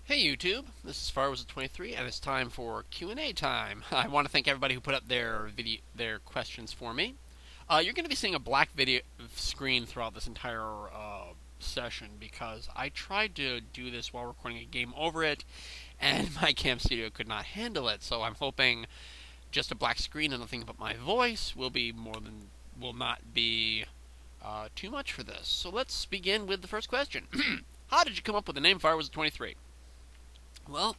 Hey YouTube, this is Firewizard23 and it's time for Q&A time. I want to thank everybody who put up their questions for me. You're going to be seeing a black video screen throughout this entire session because I tried to do this while recording a game over it and my cam studio could not handle it. So I'm hoping just a black screen and nothing but my voice will not be too much for this. So let's begin with the first question. How did you come up with the name Firewizard23? Well,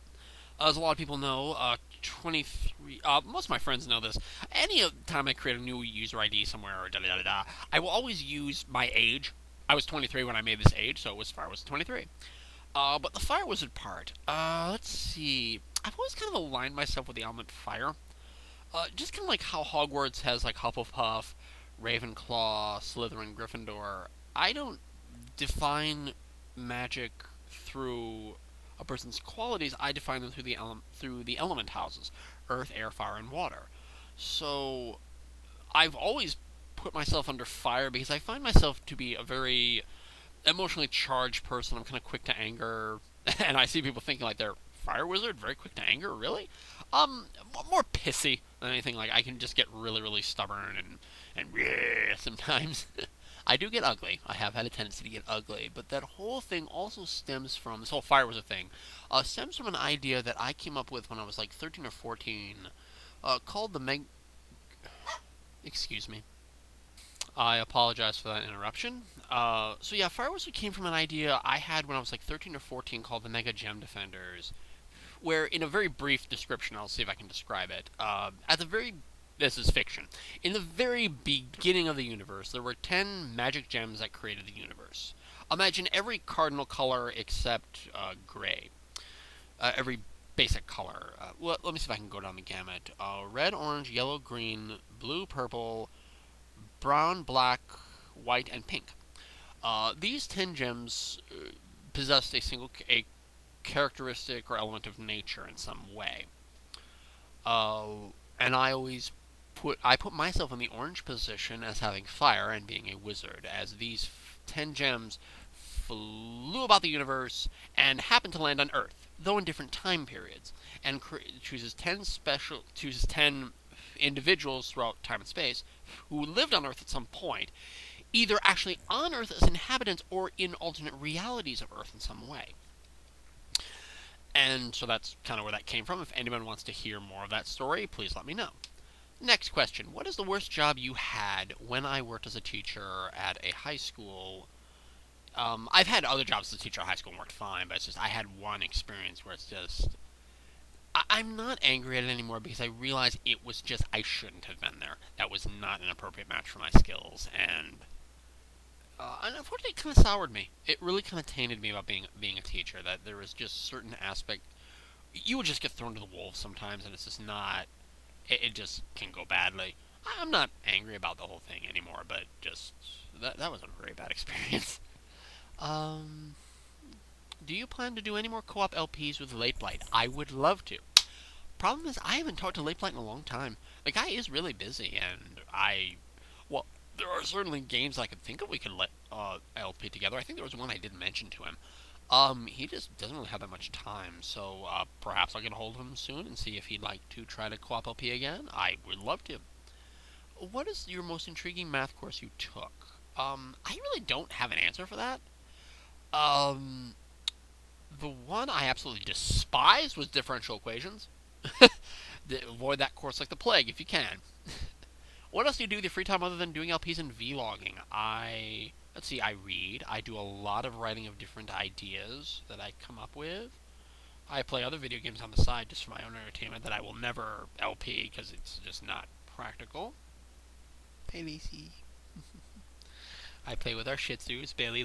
as a lot of people know, 23. Most of my friends know this. Any time I create a new user ID somewhere or da da da da, I will always use my age. I was 23 when I made this age, so it was Firewizard 23. But the Fire Wizard part, let's see. I've always kind of aligned myself with the element fire. Just kind of like how Hogwarts has like Hufflepuff, Ravenclaw, Slytherin, Gryffindor. I don't define magic through a person's qualities. I define them through the element houses: earth, air, fire, and water. So I've always put myself under fire because I find myself to be a very emotionally charged person. I'm kind of quick to anger, and I see people thinking like they're fire wizard, very quick to anger. Really, more pissy than anything. Like I can just get really stubborn and sometimes. I do get ugly. I have had a tendency to get ugly, but that whole thing also stems from this whole fire was a thing. Stems from an idea that I came up with when I was like 13 or 14, called the Meg. Excuse me. I apologize for that interruption. So yeah, fire was came from an idea I had when I was like 13 or 14 called the Mega Gem Defenders, where in a very brief description, I'll see if I can describe it. At the very This is fiction. In the very beginning of the universe, there were 10 magic gems that created the universe. Imagine every cardinal color except gray. Every basic color. Let me see if I can go down the gamut. Red, orange, yellow, green, blue, purple, brown, black, white, and pink. These 10 gems possessed a characteristic or element of nature in some way. And I put myself in the orange position as having fire and being a wizard, as these 10 gems flew about the universe and happened to land on Earth, though in different time periods, and chooses 10 individuals throughout time and space who lived on Earth at some point, either actually on Earth as inhabitants or in alternate realities of Earth in some way. And so that's kind of where that came from. If anyone wants to hear more of that story, please let me know. Next question. What is the worst job you had? When I worked as a teacher at a high school, I've had other jobs as a teacher at high school and worked fine, but it's just I had one experience where it's just I'm not angry at it anymore because I realize it was just I shouldn't have been there. That was not an appropriate match for my skills, and unfortunately, it kind of soured me. It really kind of tainted me about being a teacher. That there was just certain aspect you would just get thrown to the wolves sometimes, and it's just not. It just can go badly. I'm not angry about the whole thing anymore, but just that was a very bad experience. Um, do you plan to do any more co-op LPs with Late Blight? I would love to. Problem is, I haven't talked to Late Blight in a long time. The guy is really busy, and well, there are certainly games I could think of we could let LP together. I think there was one I didn't mention to him. He just doesn't really have that much time, so perhaps I'll get a hold of him soon and see if he'd like to try to co-op LP again. I would love to. What is your most intriguing math course you took? I really don't have an answer for that. Um, the one I absolutely despised was differential equations. Avoid that course like the plague if you can. What else do you do with your free time other than doing LPs and vlogging? Let's see, I read. I do a lot of writing of different ideas that I come up with. I play other video games on the side just for my own entertainment that I will never LP because it's just not practical. Hey, Lacey. I play with our Shih Tzus, Billy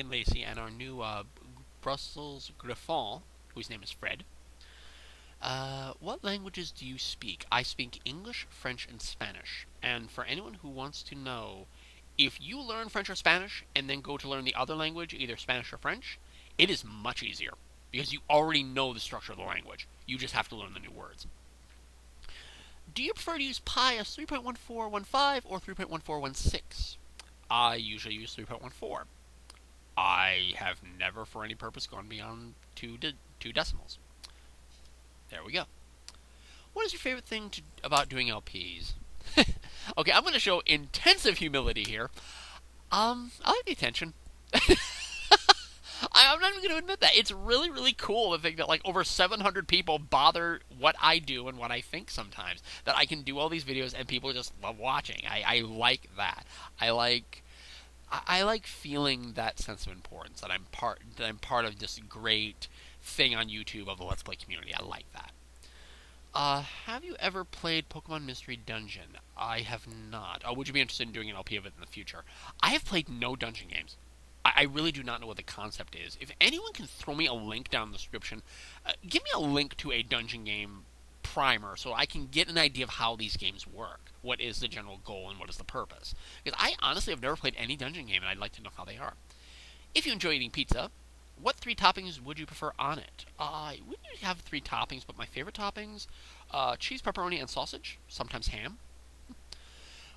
and Lacey, and our new Brussels Griffon, whose name is Fred. What languages do you speak? I speak English, French, and Spanish. And for anyone who wants to know, if you learn French or Spanish and then go to learn the other language, either Spanish or French, it is much easier because you already know the structure of the language. You just have to learn the new words. Do you prefer to use Pi as 3.1415 or 3.1416? I usually use 3.14. I have never, for any purpose, gone beyond two decimals. There we go. What is your favorite thing about doing LPs? Okay, I'm going to show intensive humility here. I like the attention. I'm not even going to admit that. It's really, really cool to think that like over 700 people bother what I do and what I think sometimes. That I can do all these videos and people just love watching. I like that. I like feeling that sense of importance that I'm part of this great thing on YouTube of the Let's Play community. I like that. Have you ever played Pokemon Mystery Dungeon? I have not. Would you be interested in doing an LP of it in the future? I have played no dungeon games. I really do not know what the concept is. If anyone can throw me a link down in the description, give me a link to a dungeon game primer so I can get an idea of how these games work. What is the general goal and what is the purpose? Because I honestly have never played any dungeon game and I'd like to know how they are. If you enjoy eating pizza, what 3 toppings would you prefer on it? I wouldn't have 3 toppings, but my favorite toppings, cheese, pepperoni, and sausage, sometimes ham.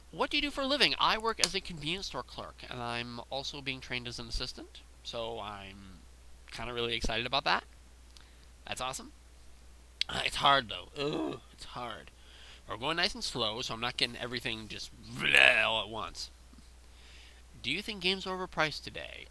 What do you do for a living? I work as a convenience store clerk, and I'm also being trained as an assistant, so I'm kind of really excited about that. That's awesome. It's hard, though. Ugh, it's hard. We're going nice and slow, so I'm not getting everything just all at once. Do you think games are overpriced today?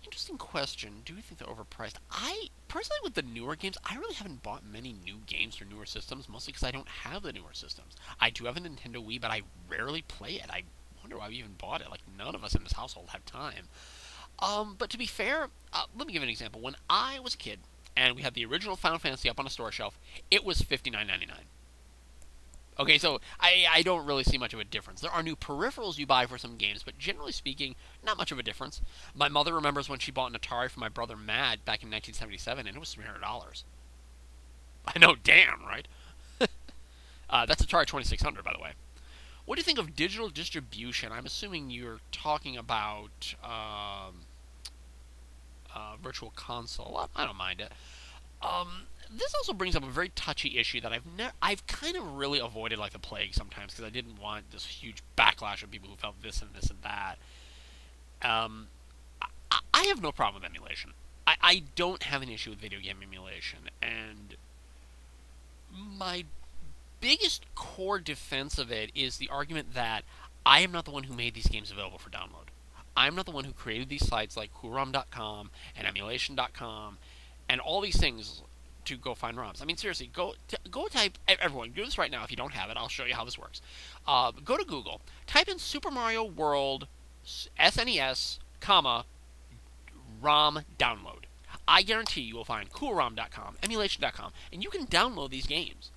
Interesting question. Do you think they're overpriced? I personally, with the newer games, I really haven't bought many new games for newer systems, mostly because I don't have the newer systems. I do have a Nintendo Wii, but I rarely play it. I wonder why we even bought it. Like, none of us in this household have time. But to be fair, let me give an example. When I was a kid, and we had the original Final Fantasy up on a store shelf, it was $59.99. Okay, so I don't really see much of a difference. There are new peripherals you buy for some games, but generally speaking, not much of a difference. My mother remembers when she bought an Atari for my brother Matt back in 1977, and it was $300. I know, damn, right? That's Atari 2600, by the way. What do you think of digital distribution? I'm assuming you're talking about Virtual Console. I don't mind it. This also brings up a very touchy issue that I've kind of really avoided like the plague sometimes because I didn't want this huge backlash of people who felt this and this and that. I have no problem with emulation. I don't have an issue with video game emulation, and my biggest core defense of it is the argument that I am not the one who made these games available for download. I'm not the one who created these sites like coolrom.com and emulation.com and all these things to go find ROMs. I mean, seriously, go type, everyone, do this right now if you don't have it. I'll show you how this works. Go to Google, type in Super Mario World SNES, ROM download. I guarantee you will find coolrom.com, emulation.com, and you can download these games.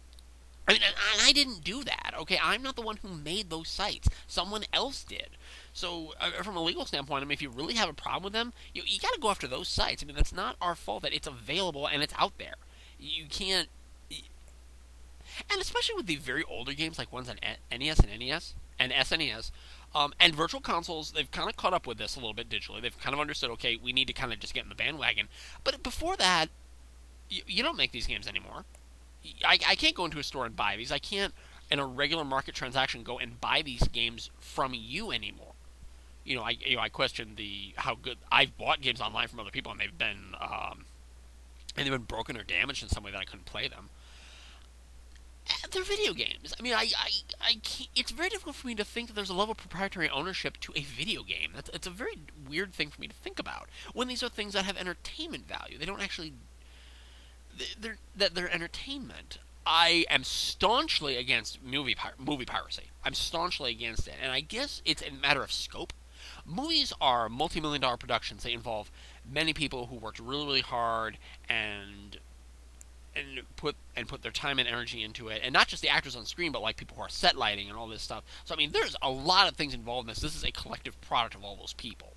I mean, and I didn't do that, okay? I'm not the one who made those sites. Someone else did. So, from a legal standpoint, I mean, if you really have a problem with them, you got to go after those sites. I mean, that's not our fault that it's available and it's out there. You can't... And especially with the very older games, like ones on NES and NES, and SNES, and Virtual Consoles, they've kind of caught up with this a little bit digitally. They've kind of understood, okay, we need to kind of just get in the bandwagon. But before that, you don't make these games anymore. I can't go into a store and buy these. I can't, in a regular market transaction, go and buy these games from you anymore. I question how good I've bought games online from other people, and they've been broken or damaged in some way that I couldn't play them. They're video games. I mean, I can't, it's very difficult for me to think that there's a level of proprietary ownership to a video game. It's a very weird thing for me to think about when these are things that have entertainment value. They don't actually. They're entertainment. I am staunchly against movie piracy. I'm staunchly against it, and I guess it's a matter of scope. Movies are multi-million-dollar productions. They involve many people who worked really, really hard and put their time and energy into it, and not just the actors on screen, but like people who are set lighting and all this stuff. So I mean, there's a lot of things involved in this. This is a collective product of all those people.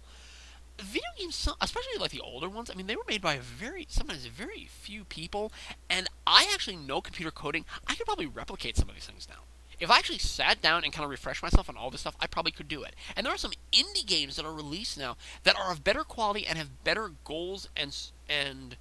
Video games, especially like the older ones, I mean, they were made by sometimes very few people, and I actually know computer coding. I could probably replicate some of these things now. If I actually sat down and kind of refreshed myself on all this stuff, I probably could do it. And there are some indie games that are released now that are of better quality and have better goals and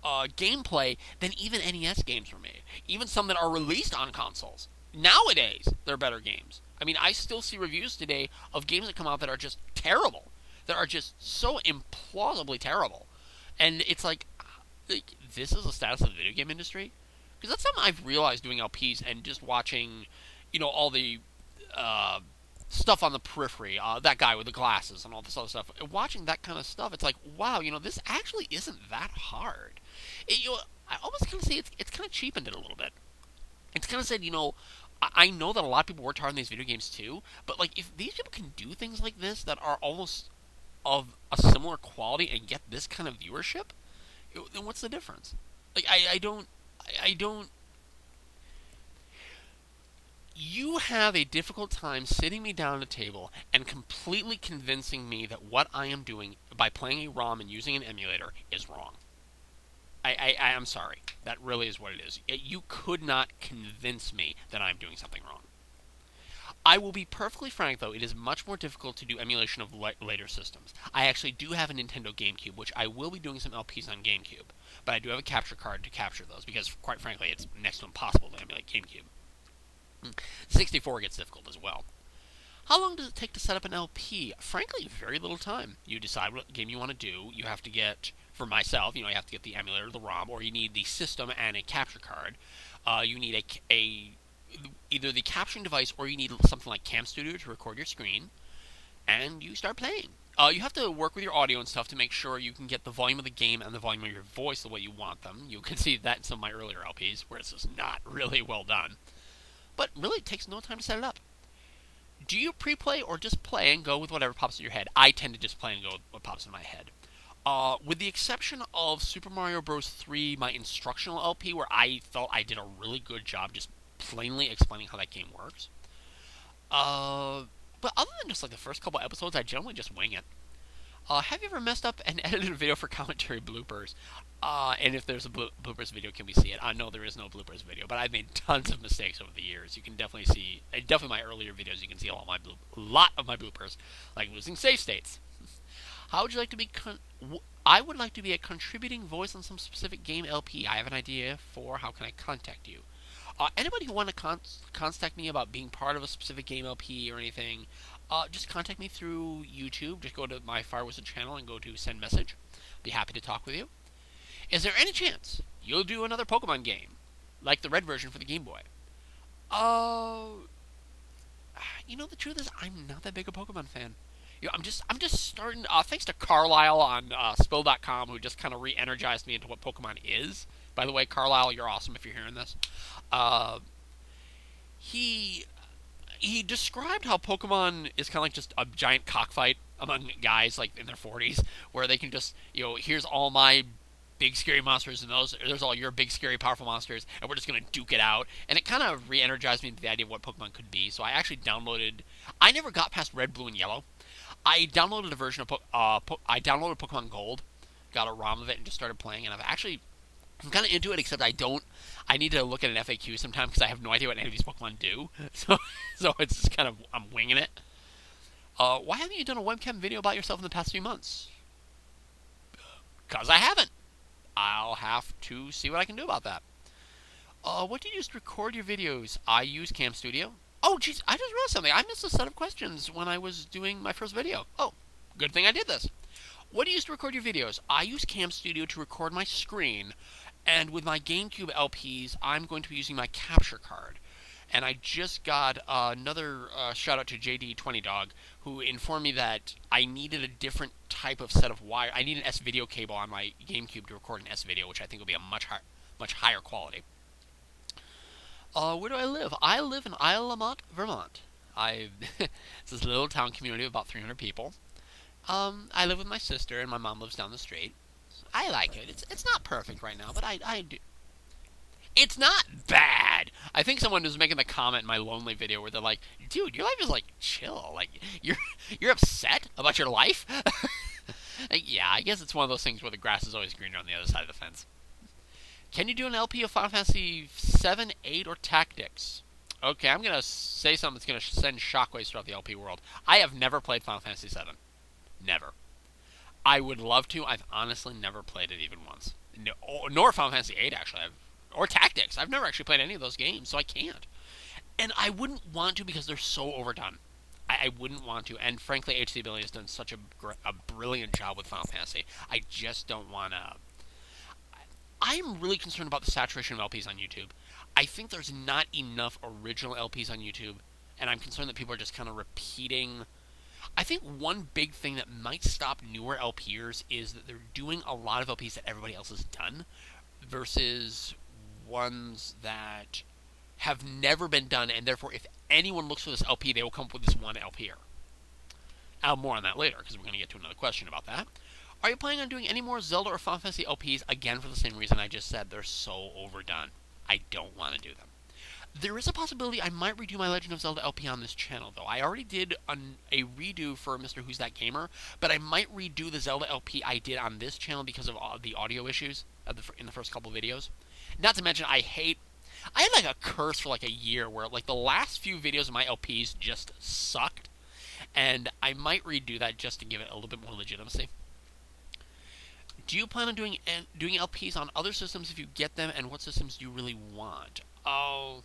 gameplay than even NES games were made. Even some that are released on consoles. Nowadays, they're better games. I mean, I still see reviews today of games that come out that are just terrible, that are just so implausibly terrible, and it's like this is the status of the video game industry. Because that's something I've realized doing LPs and just watching, all the uh, stuff on the periphery, that guy with the glasses and all this other stuff. Watching that kind of stuff, it's like, wow, this actually isn't that hard. I almost kind of say it's kind of cheapened it a little bit. It's kind of said, I know that a lot of people worked hard on these video games too, but like if these people can do things like this that are almost of a similar quality and get this kind of viewership, then what's the difference? Like I don't. You have a difficult time sitting me down at a table and completely convincing me that what I am doing by playing a ROM and using an emulator is wrong. I am sorry. That really is what it is. You could not convince me that I'm doing something wrong. I will be perfectly frank, though, it is much more difficult to do emulation of later systems. I actually do have a Nintendo GameCube, which I will be doing some LPs on GameCube, but I do have a capture card to capture those, because, quite frankly, it's next to impossible to emulate GameCube. 64 gets difficult as well. How long does it take to set up an LP? Frankly, very little time. You decide what game you want to do. You have to get, for myself, you have to get the emulator, the ROM, or you need the system and a capture card. You need either the capturing device or you need something like Cam Studio to record your screen, and you start playing. You have to work with your audio and stuff to make sure you can get the volume of the game and the volume of your voice the way you want them. You can see that in some of my earlier LPs, where it's just not really well done. But really, it takes no time to set it up. Do you pre-play or just play and go with whatever pops in your head? I tend to just play and go with what pops in my head. With the exception of Super Mario Bros. 3, my instructional LP, where I felt I did a really good job just plainly explaining how that game works. But other than just like the first couple episodes, I generally just wing it. Have you ever messed up and edited a video for commentary bloopers? And if there's a bloopers video, can we see it? No, there is no bloopers video, but I've made tons of mistakes over the years. You can definitely see, definitely my earlier videos, you can see a lot of my bloopers, like losing save states. How would you like to be? I would like to be a contributing voice on some specific game LP. I have an idea for how can I contact you. Anybody who want to contact me about being part of a specific game LP or anything, just contact me through YouTube. Just go to my Firewizard channel and go to send message. Be happy to talk with you. Is there any chance you'll do another Pokemon game, like the red version for the Game Boy? The truth is, I'm not that big a Pokemon fan. I'm just starting. Thanks to Carlisle on Spill.com, who just kind of re-energized me into what Pokemon is. By the way, Carlisle, you're awesome if you're hearing this. He described how Pokemon is kind of like just a giant cockfight among guys like in their 40s, where they can just, here's all my big scary monsters, and there's all your big scary powerful monsters, and we're just gonna duke it out. And it kind of re-energized me into the idea of what Pokemon could be. So I actually downloaded. I never got past Red, Blue, and Yellow. I downloaded a version of I downloaded Pokemon Gold, got a ROM of it, and just started playing. And I'm kind of into it, except I need to look at an FAQ sometime because I have no idea what any of these Pokemon do. So it's just kind of, I'm winging it. Why haven't you done a webcam video about yourself in the past few months? Because I haven't. I'll have to see what I can do about that. What do you use to record your videos? I use Cam Studio. Oh, jeez, I just realized something. I missed a set of questions when I was doing my first video. Oh, good thing I did this. What do you use to record your videos? I use Cam Studio to record my screen, and with my GameCube LPs, I'm going to be using my capture card. And I just got another shout out to JD20Dog, who informed me that I needed a different type of set of wire. I need an S-video cable on my GameCube to record an S-video, which I think will be a much higher quality. Where do I live? I live in Isle Lamont, Vermont. It's this little town community of about 300 people. I live with my sister, and my mom lives down the street. I like it. It's not perfect right now, but I do. It's not bad. I think someone was making the comment in my lonely video where they're like, "Dude, your life is like chill. Like you're upset about your life." Like, yeah, I guess it's one of those things where the grass is always greener on the other side of the fence. Can you do an LP of Final Fantasy 7, 8, or Tactics? Okay, I'm gonna say something that's gonna send shockwaves throughout the LP world. I have never played Final Fantasy 7. Never. I would love to. I've honestly never played it even once. Nor Final Fantasy 8, actually. Or Tactics. I've never actually played any of those games, so I can't. And I wouldn't want to because they're so overdone. I wouldn't want to, and frankly, HC Billy has done such a brilliant job with Final Fantasy. I just don't want to. I'm really concerned about the saturation of LPs on YouTube. I think there's not enough original LPs on YouTube, and I'm concerned that people are just kind of repeating. I think one big thing that might stop newer LPers is that they're doing a lot of LPs that everybody else has done versus ones that have never been done, and therefore, if anyone looks for this LP, they will come up with this one LPer. More on that later, because we're going to get to another question about that. Are you planning on doing any more Zelda or Final Fantasy LPs? Again, for the same reason I just said, they're so overdone. I don't want to do them. There is a possibility I might redo my Legend of Zelda LP on this channel, though. I already did a redo for Mr. Who's That Gamer, but I might redo the Zelda LP I did on this channel because of the audio issues in the first couple videos. Not to mention, I had like a curse for like a year where like the last few videos of my LPs just sucked, and I might redo that just to give it a little bit more legitimacy. Do you plan on doing LPs on other systems if you get them, and what systems do you really want? Oh,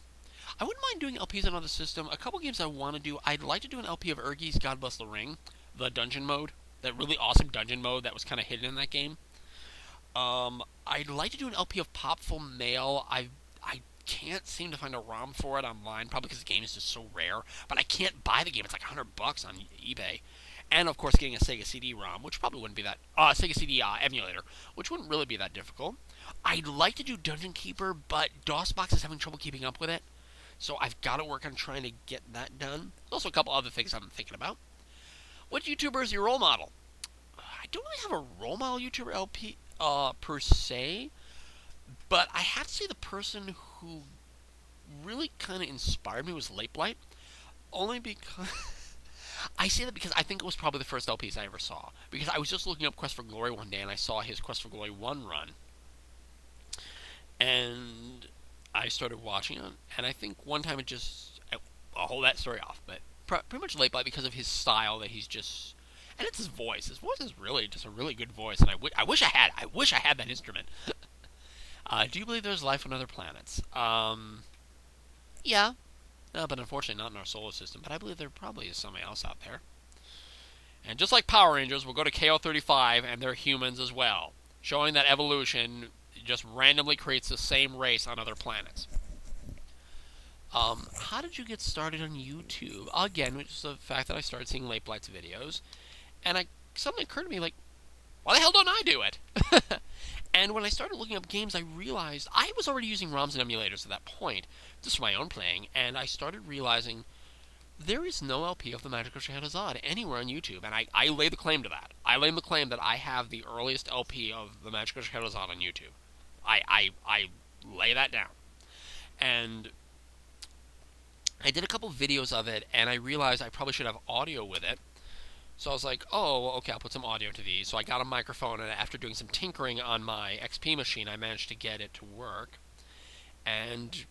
I wouldn't mind doing LPs on other systems. A couple games I want to do. I'd like to do an LP of Urgi's God Bless the Ring, the dungeon mode, that really awesome dungeon mode that was kind of hidden in that game. I'd like to do an LP of Popful Mail. I can't seem to find a ROM for it online, probably because the game is just so rare. But I can't buy the game; it's like $100 on eBay. And of course, getting a Sega CD ROM, which probably wouldn't be that Sega CD emulator, which wouldn't really be that difficult. I'd like to do Dungeon Keeper, but DOSBox is having trouble keeping up with it, so I've got to work on trying to get that done. There's also a couple other things I'm thinking about. What YouTuber is your role model? I don't really have a role model YouTuber LP per se, but I have to say the person who really kind of inspired me was Late Blight, only because. I say that because I think it was probably the first LPs I ever saw. Because I was just looking up Quest for Glory one day, and I saw his Quest for Glory 1 run. And I started watching it, and I think one time I'll hold that story off, but pretty much Late Blight because of his style that he's just... And it's his voice. His voice is really just a really good voice, and I wish I had that instrument. Do you believe there's life on other planets? Yeah. But unfortunately not in our solar system, but I believe there probably is somebody else out there. And just like Power Rangers, we'll go to KO35, and they're humans as well, showing that evolution just randomly creates the same race on other planets. How did you get started on YouTube? Again, which is the fact that I started seeing Late Blight's videos, and something occurred to me, like, why the hell don't I do it? And when I started looking up games, I realized I was already using ROMs and emulators at that point, just for my own playing, and I started realizing there is no LP of the Magical Shahrazad anywhere on YouTube, and I lay the claim to that. I lay the claim that I have the earliest LP of the Magical Shahrazad on YouTube. I lay that down. And I did a couple videos of it, and I realized I probably should have audio with it. So I was like, oh, okay, I'll put some audio to these. So I got a microphone, and after doing some tinkering on my XP machine, I managed to get it to work. And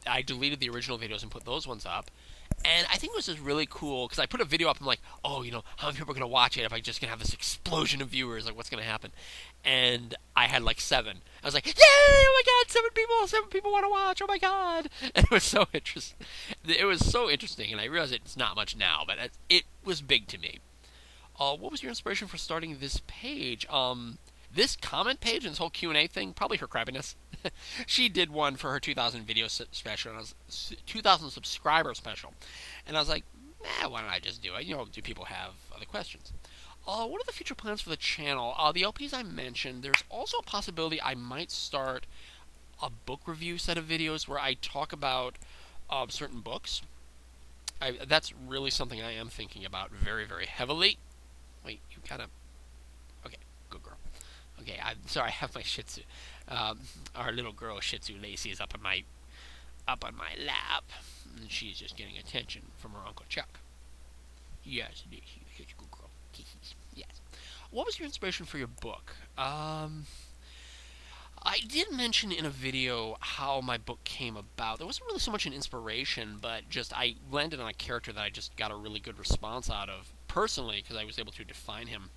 I deleted the original videos and put those ones up. And I think it was just really cool, because I put a video up, and I'm like, oh, how many people are going to watch it if I just going to have this explosion of viewers? Like, what's going to happen? And I had like 7. I was like, yay, oh my god, 7 people want to watch, oh my god. And it was so interesting. It was so interesting, and I realize it's not much now, but it was big to me. What was your inspiration for starting this page? This comment page and this whole Q&A thing, probably her crabbiness. She did one for her 2,000 video special, and 2,000 subscriber special. And I was like, why don't I just do it? Do people have other questions? What are the future plans for the channel? The LPs I mentioned, there's also a possibility I might start a book review set of videos where I talk about certain books. That's really something I am thinking about very, very heavily. Wait, you gotta... Okay, good girl. Okay, I'm sorry, I have my Shih Tzu. Our little girl Shih Tzu Lacey is up on my lap, and she's just getting attention from her Uncle Chuck. Yes, Lacey, such a good girl. Yes. What was your inspiration for your book? I did mention in a video how my book came about. There wasn't really so much an inspiration, but just I landed on a character that I just got a really good response out of personally because I was able to define him.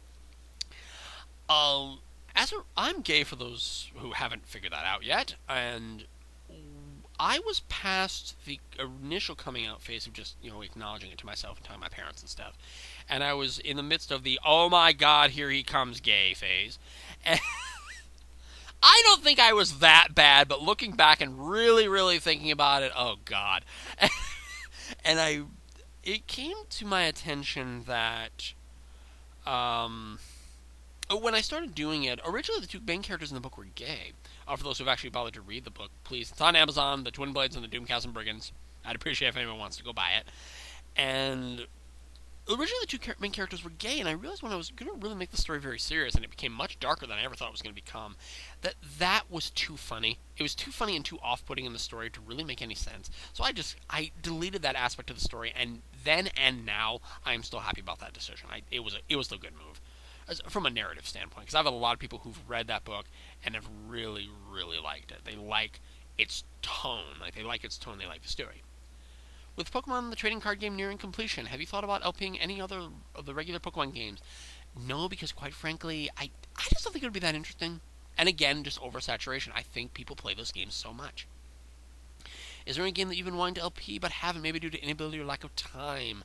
I'm gay for those who haven't figured that out yet, and I was past the initial coming out phase of just, acknowledging it to myself and telling my parents and stuff. And I was in the midst of the, oh my god, here he comes gay phase. And I don't think I was that bad, but looking back and really, really thinking about it, oh god. And it came to my attention that, when I started doing it, originally the two main characters in the book were gay. For those who've actually bothered to read the book, please, it's on Amazon, The Twin Blades and the Doomcast and Brigands. I'd appreciate if anyone wants to go buy it. And originally the two main characters were gay, and I realized when I was going to really make the story very serious, and it became much darker than I ever thought it was going to become, that was too funny. It was too funny and too off-putting in the story to really make any sense. So I deleted that aspect of the story, and then and now, I am still happy about that decision. It was a good move. From a narrative standpoint, because I've had a lot of people who've read that book and have really, really liked it. They like its tone. They like its tone. They like the story. With Pokemon the trading card game nearing completion, have you thought about LPing any other of the regular Pokemon games? No, because quite frankly, I just don't think it would be that interesting. And again, just oversaturation. I think people play those games so much. Is there any game that you've been wanting to LP but haven't, maybe due to inability or lack of time?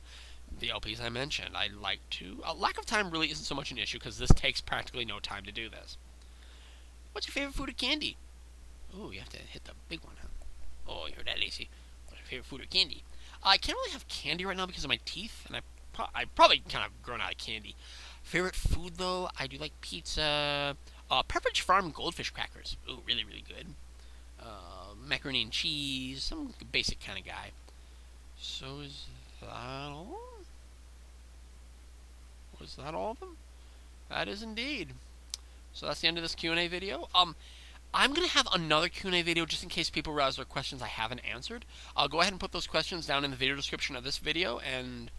The LPs I mentioned. I'd like to. Lack of time really isn't so much an issue because this takes practically no time to do this. What's your favorite food or candy? Oh, you have to hit the big one, huh? Oh, you heard that, Lacey. What's your favorite food or candy? I can't really have candy right now because of my teeth, and I probably kind of grown out of candy. Favorite food, though, I do like pizza. Pepperidge Farm goldfish crackers. Ooh, really, really good. Macaroni and cheese. Some basic kind of guy. So is that all? Was that all of them? That is indeed. So that's the end of this Q&A video. I'm going to have another Q&A video just in case people realize there are questions I haven't answered. I'll go ahead and put those questions down in the video description of this video, and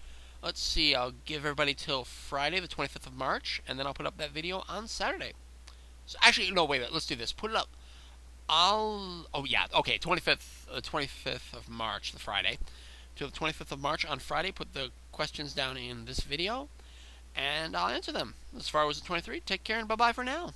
let's see, I'll give everybody till Friday, the 25th of March, and then I'll put up that video on Saturday. So actually, no, wait, let's do this. Put it up. Oh yeah, okay, 25th of March, the Friday. Till the 25th of March on Friday, put the questions down in this video, and I'll answer them. This is Firewizard23. Take care and bye-bye for now.